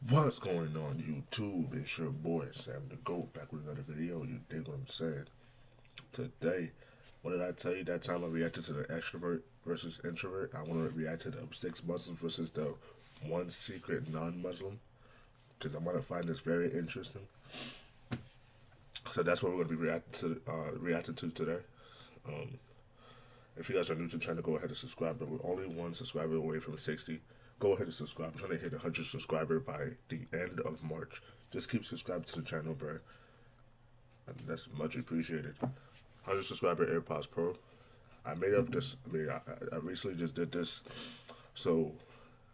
What's going on YouTube? It's your boy Sam the Goat back with another video. You dig what I'm saying? Today, what did I tell you that time I reacted to the extrovert versus introvert? I want to react to the 6 Muslims versus the one secret non-Muslim because I'm gonna find this very interesting. So that's what we're gonna be reacting to today. Um, if you guys are new to the channel, go ahead and subscribe. But we're only one subscriber away from 60. Go ahead and subscribe. I'm trying to hit 100 subscribers by the end of March. Just keep subscribing to the channel, bro. And that's much appreciated. 100 subscriber AirPods Pro. I made up this. I recently just did this. So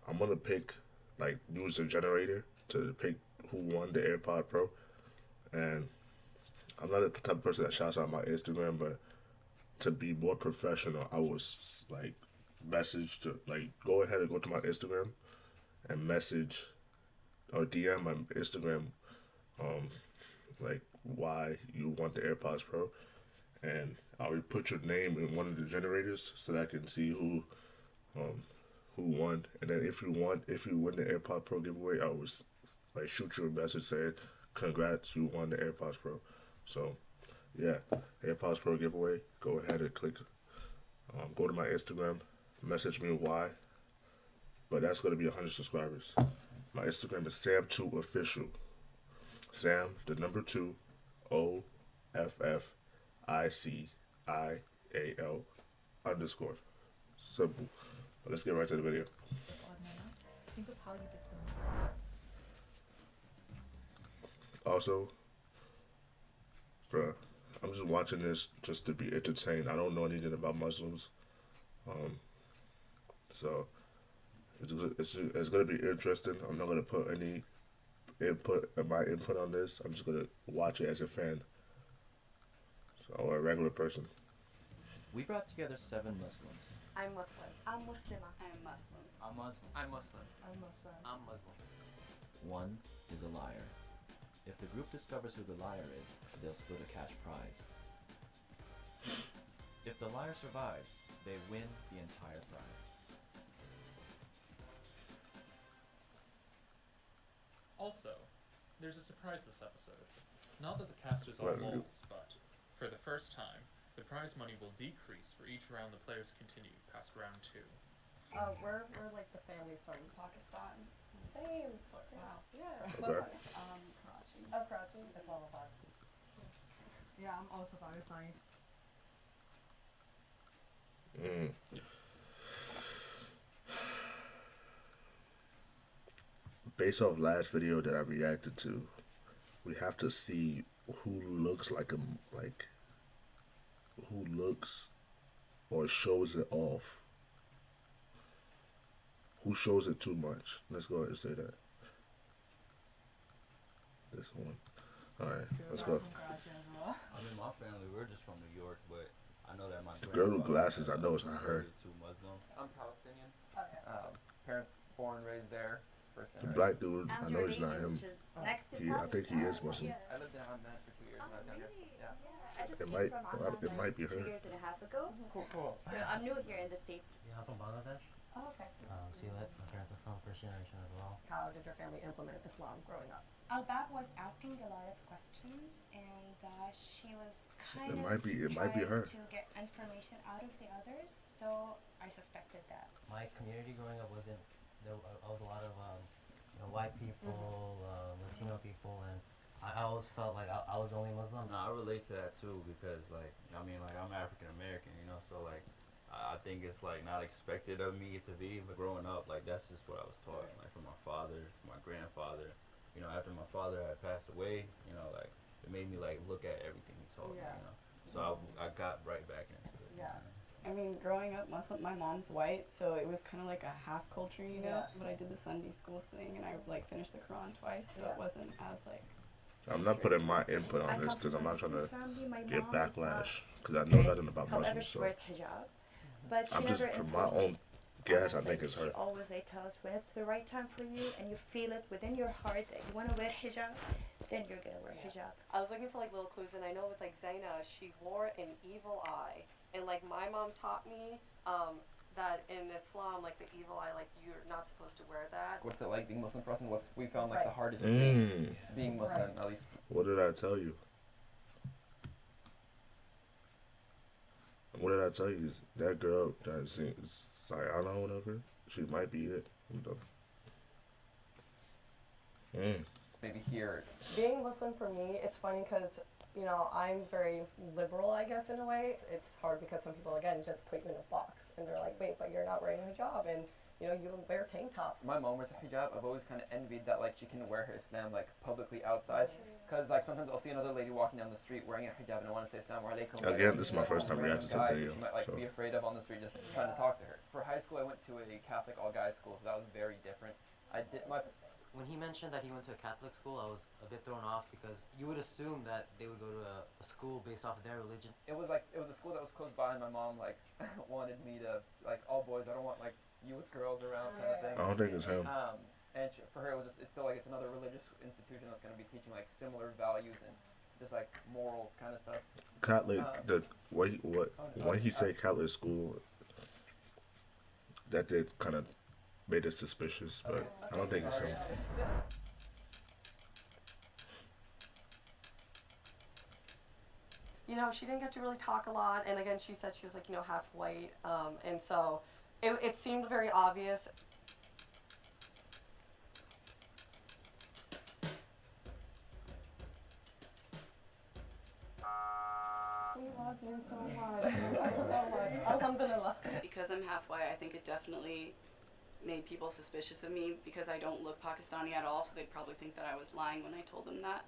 I'm gonna pick like user generator to pick who won the AirPod Pro. And I'm not the type of person that shouts out my Instagram, but to be more professional, I was like message to like go ahead and go to my Instagram and message or DM my Instagram um like why you want the AirPods Pro, and I'll put your name in one of the generators so that I can see who won. And then if you win the AirPod Pro giveaway, I was like shoot you a message saying congrats, you won the AirPods Pro. So yeah, AirPods Pro giveaway. Go ahead and click go to my Instagram, message me why. But that's gonna be 100 subscribers. My Instagram is Sam2Official. Sam, the number 2, OFFICIAL underscore. Simple. But let's get right to the video. Think of how you did things. Also, bruh, I'm just watching this just to be entertained. I don't know anything about Muslims. So it's gonna be interesting. I'm not gonna put any my input on this. I'm just gonna watch it as a fan, so, or a regular person. We brought together 7 Muslims. I'm Muslim. I'm Muslima. I'm Muslim. I'm Muslim. I'm Muslim. I'm Muslim. I'm Muslim. One is a liar. If the group discovers who the liar is, they'll split a cash prize. If the liar survives, they win the entire prize. Also, there's a surprise this episode. Not that the cast is all moles, but for the first time, the prize money will decrease for each round the players continue past round 2. We're like the families from Pakistan. Same. Wow. Yeah. Okay. Karachi. Oh, Karachi. It's all about. Yeah, I'm also Pakistani. Based off last video that I reacted to, we have to see who looks like who looks or shows it off. Who shows it too much? Let's go ahead and say that. This one. Alright, let's go. I mean, my family, we're just from New York, but I know that my Girl with glasses, I know it's not her. Too Muslim. I'm Palestinian. Oh, yeah. Parents born, raised there. First The generation. black dude, I And know your it's not him. which is next to I think he is Muslim. Yeah. I lived in Amman for 2 years. Oh, when I was younger. really? Yeah. I just It came might- from well, Amman, it might be her. 2 years and a half ago. Cool. So I'm new here in the States. Yeah, I'm from Bangladesh. Oh, okay. Silat, my parents are from first generation as well. How did your family implement Islam growing up? Albab was asking a lot of questions, and she was kind It of might be trying her. to get information out of the others. So I suspected that. My community growing up wasn't, there was a lot of white people, Latino people, and I always felt like I was the only Muslim. No, I relate to that too because, like, I mean, like, I'm African American, you know, so, like, I think it's, like, not expected of me to be, but growing up, like, that's just what I was taught, like, from my father, from my grandfather. You know, after my father had passed away, you know, like, it made me, like, look at everything he taught me, Yeah. you know. So I got right back into it. Yeah. I mean, growing up Muslim, my mom's white, so it was kind of like a half culture, you know. Yeah. But I did the Sunday school thing, and I like finished the Quran twice, so Yeah. it wasn't as like. I'm not putting my input I on this come because from I'm a not trying to Muslim family. My get mom is, backlash because I know strict. nothing about However, Muslims. she So wears hijab, but she I'm just never from my enforced own it. guess. I Honestly, think it's she her. always tells us when it's the right time for you and you feel it within your heart that you want to wear hijab, then you're gonna wear hijab. I was looking for like little clues, and I know with like Zaina, she wore an evil eye, and like my mom taught me, that in Islam, like the evil eye, like you're not supposed to wear that. What's it like being Muslim for us, and what's we found like Right. the hardest thing being Muslim, Right. at least. What did I tell you? What did I tell you? That girl that sings Sayana or whatever, she might be it. Maybe here. Being Muslim for me, it's funny because, you know, I'm very liberal, I guess, in a way. It's hard because some people, again, just put you in a box. And they're like, wait, but you're not wearing a hijab. And, you know, you wear tank tops. My mom wears a hijab. I've always kind of envied that, like, she can wear her Islam, like, publicly outside. Because, like, sometimes I'll see another lady walking down the street wearing a hijab and I want to say Islam alaikum. Again, this is my first time reacting to the guy video, She might, like, so. be afraid of on the street just trying to talk to her. For high school, I went to a Catholic all-guys school, so that was very different. When he mentioned that he went to a Catholic school, I was a bit thrown off because you would assume that they would go to a school based off of their religion. It was a school that was close by, and my mom like wanted me to like all boys. I don't want like you with girls around kind of thing. I don't think it's him. And for her, it's still like it's another religious institution that's going to be teaching like similar values and just like morals kind of stuff. Catholic, when he said Catholic school, that did kind of made us suspicious, but I don't think it's him. You know, she didn't get to really talk a lot. And again, she said she was like, you know, half white. And so it seemed very obvious. We love you so much. We love you so much. Alhamdulillah. Because I'm half white, I think it definitely made people suspicious of me because I don't look Pakistani at all, so they'd probably think that I was lying when I told them that.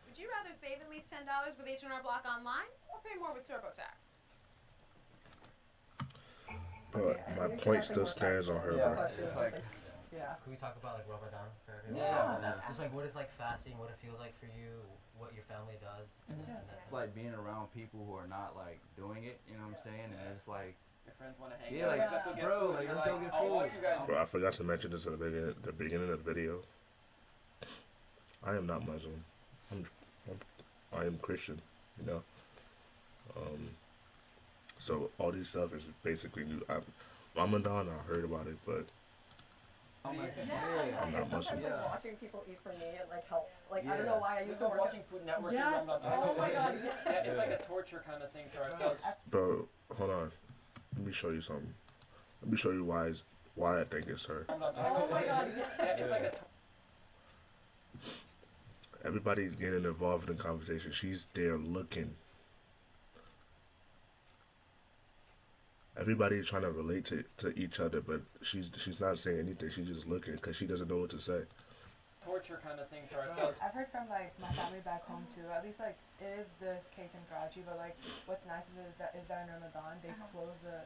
Would you rather save at least $10 with H&R Block Online or pay more with TurboTax? But my point still stands on her, bro. It's like, yeah. Could we talk about like Ramadan for everyone? Yeah. That's just like what it's like fasting, what it feels like for you, what your family does. And that's It's like being around people who are not like doing it, you know what I'm saying? And it's like, your friends want to hang yeah, out. like, Let's go get bro, food. like, You're let's go get I'll watch food. you guys. Bro, I forgot to mention this in the beginning of the video. I am not Muslim. I am Christian, you know. So all these stuff is basically new. Ramadan, I heard about it, but I'm not Muslim. Sometimes like, watching people eat for me, it like helps. Like I Yeah. don't know why I used It's to like work watching Food Network. Yes. And Oh my God. Yeah, it's like a torture kind of thing for ourselves. Bro, hold on. Let me show you something. Let me show you why I think it's her. Oh my God. Yeah, it's like a Everybody's getting involved in the conversation. She's there looking. Everybody's trying to relate to each other, but she's not saying anything. She's just looking because she doesn't know what to say. torture kind of thing for ourselves. I've heard from like my family back home too. At least like it is this case in Karachi, but like what's nice is that in Ramadan they close the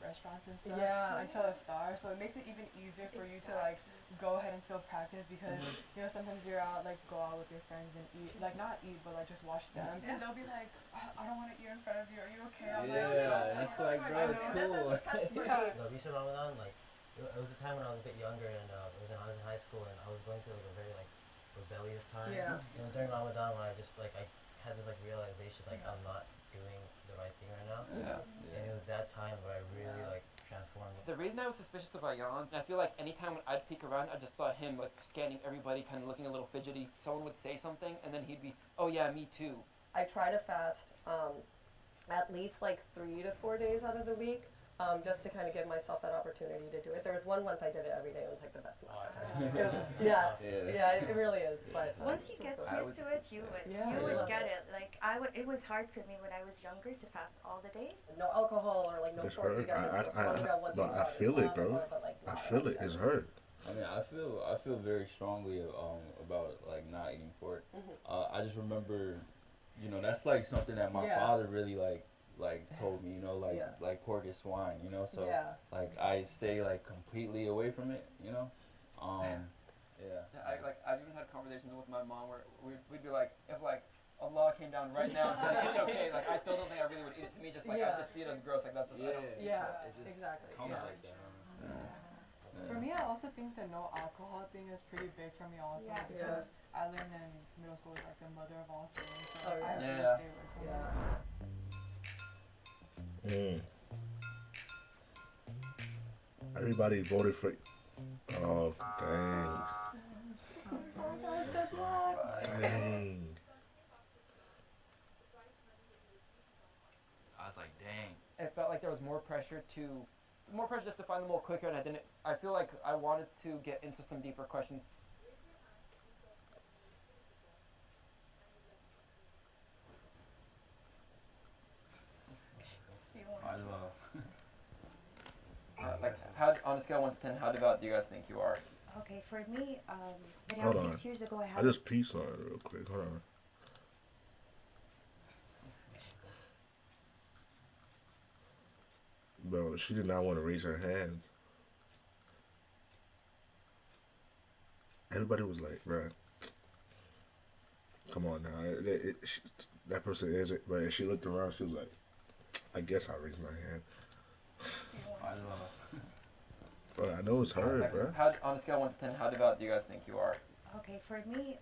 restaurants and stuff until iftar, so it makes it even easier for you to like go ahead and still practice because you know sometimes you're out like go out with your friends and eat like not eat but like just watch them and they'll be like I don't want to eat in front of you. Are you okay? I'm Yeah, it's like bro, it's cool. No, recent Ramadan, like it was a time when I was a bit younger and I was in high school and I was going through like a very like rebellious time. Yeah. It was during Ramadan when I just like I had this like realization like I'm not doing the right thing right now. Yeah. And it was that time where I really like transformed. The reason I was suspicious of Ayan, I feel like anytime when I'd peek around, I just saw him like scanning everybody, kind of looking a little fidgety. Someone would say something, and then he'd be, "Oh yeah, me too." I try to fast at least like 3 to 4 days out of the week. Just to kind of give myself that opportunity to do it. There was one month I did it every day. It was like the best month. It really is. But once you get used to it, you would get it. Like it was hard for me when I was younger to fast all the days. No alcohol or like no It's pork. her. I feel it, bro. I feel it. It's her. I mean, I feel very strongly about like not eating pork. I just remember, you know, that's like something that my father really like told me, you know, like pork is swine, you know, so like I stay like completely away from it, you know. I've even had conversations with my mom where we'd be like, if like Allah came down right now and said it's okay, like I still don't think I really would eat it. To me, just like I just see it as gross, like that's just I don't. Exactly. Comes like that. For me, I also think the no alcohol thing is pretty big for me also because I learned in middle school it's like the mother of all sins, so I really stay away from it. Everybody voted for. Oh dang! Dang! I was like, dang. It felt like there was more pressure just to find them a little quicker, and I feel like I wanted to get into some deeper questions. Might as well. Like, how on a scale of 1 to 10, how devout do you guys think you are? Okay, for me, Hold around on. 6 years ago, I I had. just peaced on it real quick. Hold on. Bro, she did not want to raise her hand. Everybody was like, "Bruh, come on now." That person is it, but she looked around. She was like, "I guess I'll raise my hand." Might as well. But I know it's her, bro. How on a scale of 1 to 10, how devout do you guys think you are? Okay, for me,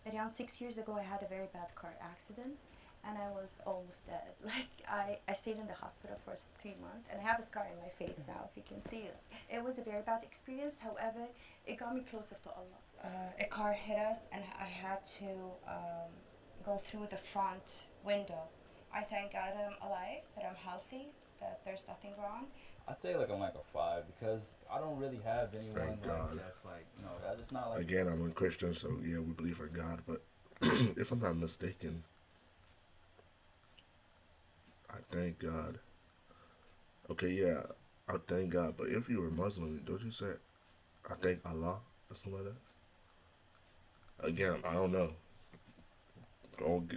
around 6 years ago, I had a very bad car accident, and I was almost dead. Like, I stayed in the hospital for 3 months, and I have a scar in my face now, if you can see it. It was a very bad experience, however, it got me closer to Allah. A car hit us, and I had to go through the front window. I thank God I'm alive, that I'm healthy, that there's nothing wrong. I'd say like I'm like a 5 because I don't really have anyone Thank God. that's like, that's just not like. Again, I'm a Christian, so yeah, we believe in God. But if I'm not mistaken, I thank God. Okay, yeah, I thank God. But if you were Muslim, don't you say, I thank Allah or something like that? Again, I don't know. Don't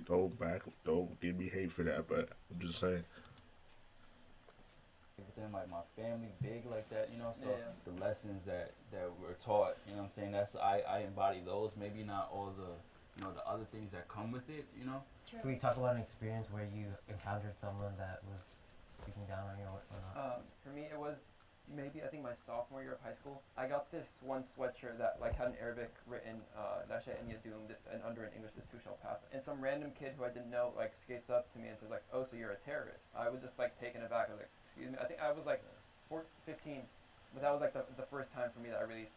give me hate for that. But I'm just saying. Within like my family big like that, so the lessons that we're taught, I'm saying, that's I embody those, maybe not all the the other things that come with it, Can we talk about an experience where you encountered someone that was speaking down on you or not? For me, it was maybe I think my sophomore year of high school. I got this one sweatshirt that like had in Arabic written Lasha en Yadum, and under in English, this too shall pass. And some random kid who I didn't know like skates up to me and says like, "Oh, so you're a terrorist?" I was just like taken aback. I was like, "Excuse me." I think I was like 15, but that was like the first time for me that I really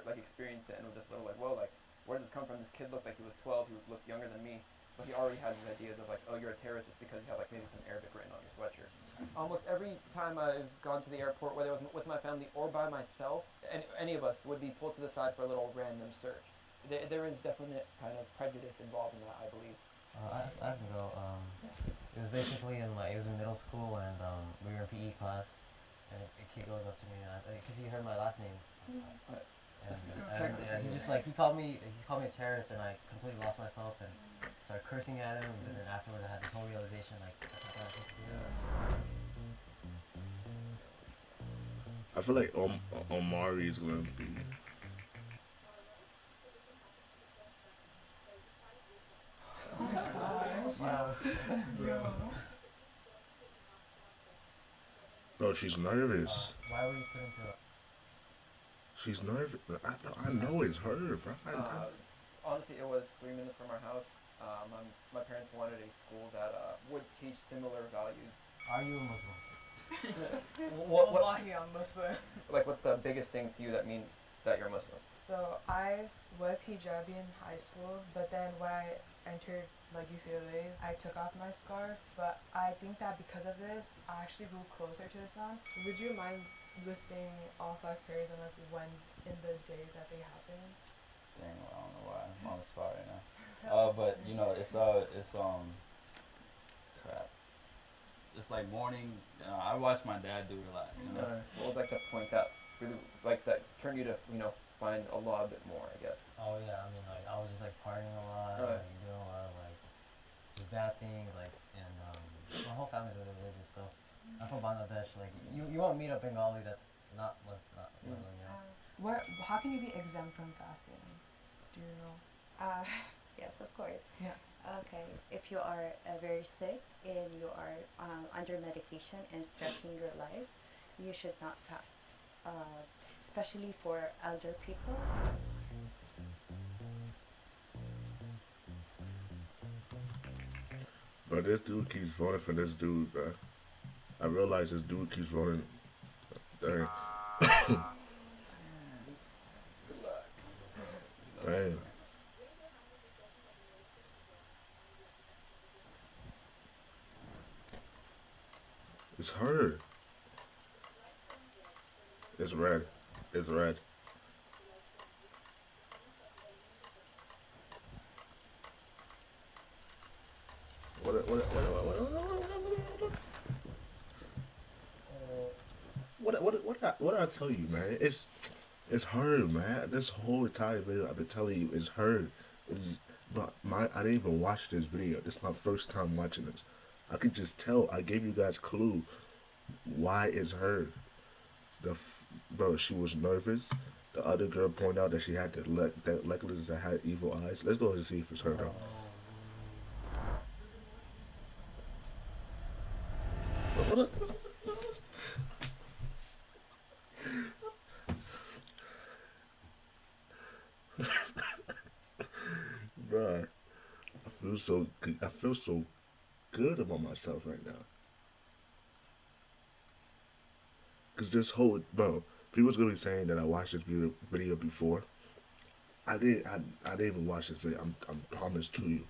like experienced it and was just a little like, "Whoa, like where does this come from?" This kid looked like he was 12. He looked younger than me, but he already had these ideas of like, "Oh, you're a terrorist just because you have like maybe some Arabic written on your sweatshirt." Almost every time I've gone to the airport, whether it was with my family or by myself, any of us would be pulled to the side for a little random search. There is definite kind of prejudice involved in that, I believe. I can go. It was basically it was in middle school, and we were in PE class, and a kid goes up to me, because he heard my last name, and he just he called me a terrorist, and I completely lost myself and started cursing at him, and then afterwards I had this whole realization that's not what I'm supposed to do. I feel like Omari's gonna be. Bro, she's nervous. Why were you put into it? She's nervous. I know it's her, bro. Honestly, it was 3 minutes from our house. My parents wanted a school that would teach similar values. Are you a Muslim? Wallahi, I'm Muslim. Like, what's the biggest thing to you that means that you're Muslim? So I was hijabi in high school, but then when I entered like UCLA, I took off my scarf. But I think that because of this, I actually grew closer to Islam. Would you mind listing all 5 prayers and like when in the day that they happen? Dang, I don't know why I'm on the spot right now. But it's crap. It's like morning. I watch my dad do it a lot. What was like the point that really that turned you to find Allah a bit more, I guess? Oh yeah, I mean I was just partying a lot, doing a lot of just bad things, and my whole family's really religious, so I'm from Bangladesh. You won't meet a Bengali that's not Muslim, How can you be exempt from fasting? Do you know? Yes, of course. Yeah. Okay, if you are very sick and you are under medication and threatening your life, you should not fast, especially for elder people. But this dude keeps voting for this dude, bro. I realize this dude keeps voting. Dang. Dang. It's her. It's red. It's red. What did I tell you, man? It's her, man. This whole entire video I've been telling you is her. I didn't even watch this video. This is my first time watching this. I could just tell. I gave you guys clue. Why is her? Bro, she was nervous. The other girl pointed out that she had that necklace that had evil eyes. Let's go and see if it's her though. Bruh, I feel so good about myself right now. Cause this whole people's gonna be saying that I watched this video before. I didn't even watch this video. I'm promised to you.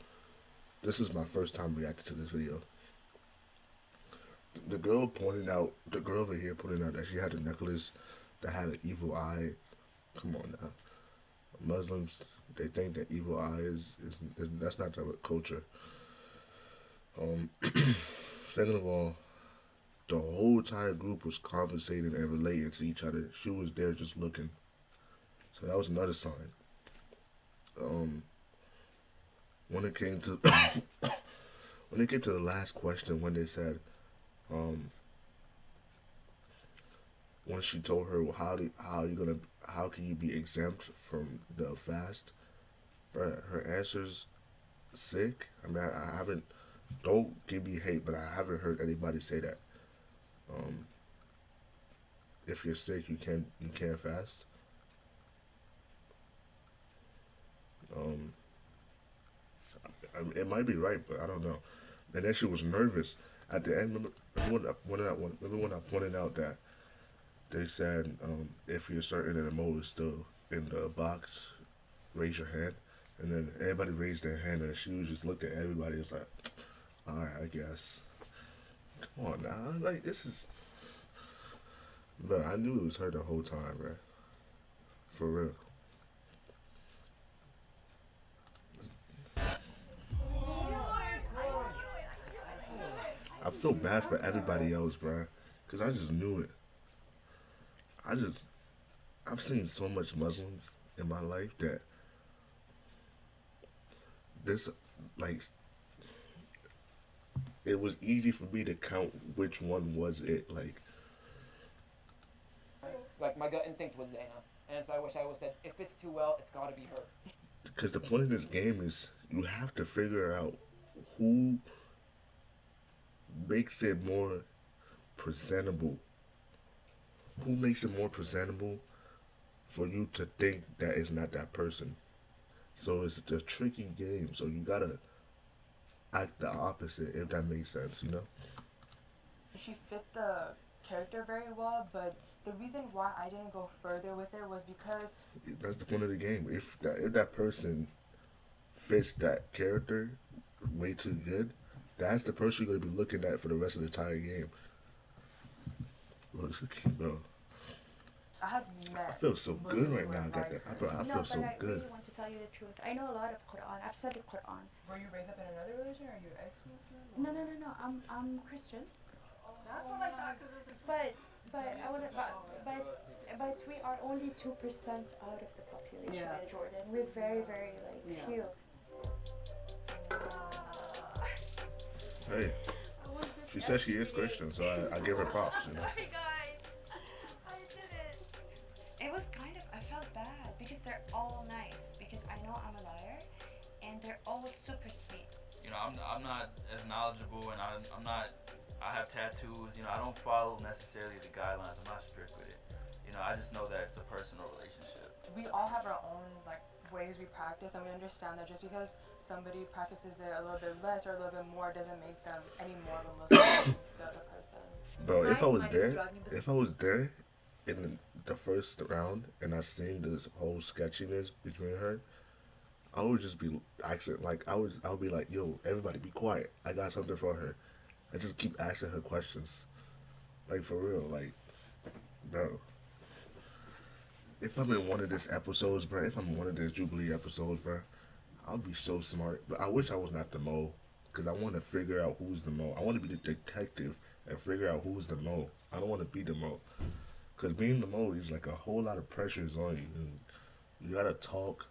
This is my first time reacting to this video. The girl over here pointing out that she had a necklace that had an evil eye. Come on now. Muslims, they think that evil eye is that's not their culture. Second of all, the whole entire group was conversating and relating to each other. She was there just looking. So that was another sign. When it came to the last question, when they said, when she told her how can you be exempt from the fast, bruh, her answer's sick. I mean, I haven't. Don't give me hate, but I haven't heard anybody say that. If you're sick, you can't fast. It might be right, but I don't know. And then she was nervous at the end. Remember when I pointed out that they said if you're certain that the mole is still in the box, raise your hand. And then everybody raised their hand, and she was just looked at everybody. It's like, all right, I guess. Come on now, like this is. But I knew it was her the whole time, bro. For real. I feel bad for everybody else, bro, cause I just knew it. I've seen so much Muslims in my life that this, like, it was easy for me to count which one was it, like my gut instinct was Zaina, and so I wish I would said, if it's too well, it's got to be her. Because the point of this game is you have to figure out who makes it more presentable. Who makes it more presentable for you to think that it's not that person? So it's a tricky game. So you gotta act the opposite, if that makes sense, you know? She fit the character very well, but the reason why I didn't go further with it was because that's the point of the game. If that person fits that character way too good, that's the person you're gonna be looking at for the rest of the entire game. Bro, I feel so good right now. I feel so good. I really want to tell you the truth. I know a lot of Quran. I've studied Quran. Were you raised up in another religion, or are you ex-Muslim? No. I'm Christian. That's not like that. But we are only 2% out of the population in Jordan. We're very, very few. Hey, she said she is Christian, so I give her props, you know. Sorry, guys. I did it. It was I felt bad because they're all nice. Because I know I'm a liar, and they're all super sweet. You know, I'm not as knowledgeable, and I'm not. I have tattoos. You know, I don't follow necessarily the guidelines. I'm not strict with it. You know, I just know that it's a personal relationship. We all have our own ways we practice, and we understand that just because somebody practices it a little bit less or a little bit more doesn't make them any more of a Muslim than the other person. Bro, if I was there, in the first round and I seen this whole sketchiness between her, I would just be asking, like, I would be like, yo, everybody be quiet. I got something for her. And just keep asking her questions. Like, for real, like, bro. If I'm in one of these episodes, bro, if I'm in one of these Jubilee episodes, bro, I'll be so smart. But I wish I was not the mole. Because I want to figure out who's the mole. I want to be the detective and figure out who's the mole. I don't want to be the mole. Because being the mole is like a whole lot of pressures on you. And you gotta talk.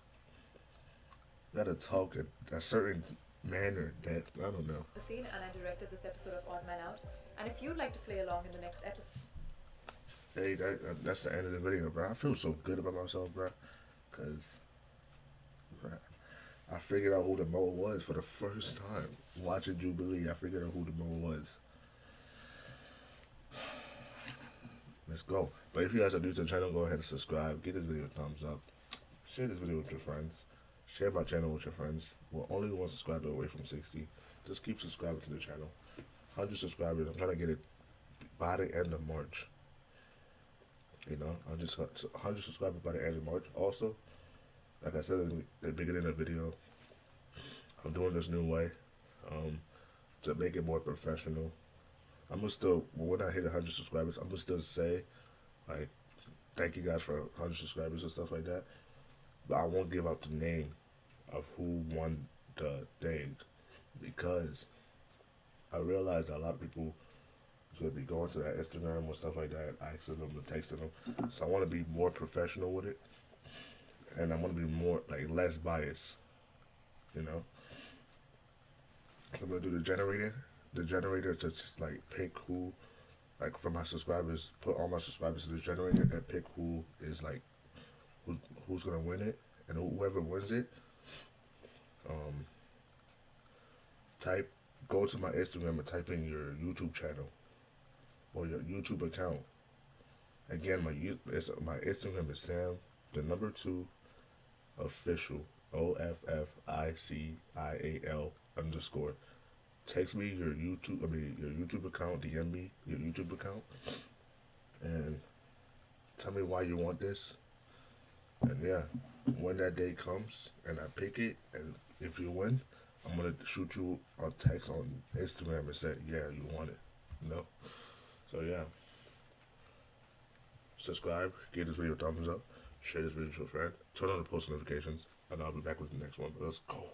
You gotta talk in a certain manner that, I don't know. The scene, and I directed this episode of Odd Man Out. And if you'd like to play along in the next episode. Hey, that's the end of the video, bro. I feel so good about myself, bro. Because I figured out who the mole was for the first time. Watching Jubilee, I figured out who the mole was. Let's go. But if you guys are new to the channel, go ahead and subscribe. Give this video a thumbs up. Share this video with your friends. Share my channel with your friends. We're only one subscriber away from 60. Just keep subscribing to the channel. 100 subscribers. I'm trying to get it by the end of March. You know, I'm just 100 subscribers by the end of March. Also, like I said in the beginning of the video, I'm doing this new way to make it more professional. I'm gonna still, when I hit 100 subscribers, I'm gonna still say, like, thank you guys for 100 subscribers and stuff like that. But I won't give out the name of who won the thing, because I realize that a lot of people is gonna be going to that Instagram or stuff like that, asking them and texting them. So I want to be more professional with it, and I want to be more, like, less biased. You know, so I'm gonna do the generator to just, like, pick who, like, for my subscribers, put all my subscribers to the generator and pick who is, like, who's gonna win it, and whoever wins it, go to my Instagram and type in your YouTube channel or your YouTube account. Again, my Instagram is Sam, the number 2, official, OFFICIAL_. Text me your YouTube account, DM me your YouTube account, and tell me why you want this. And yeah, when that day comes and I pick it, and if you win, I'm gonna shoot you a text on Instagram and say, yeah, you want it. You know? So yeah. Subscribe, give this video a thumbs up, share this video with your friend, turn on the post notifications, and I'll be back with the next one. But let's go.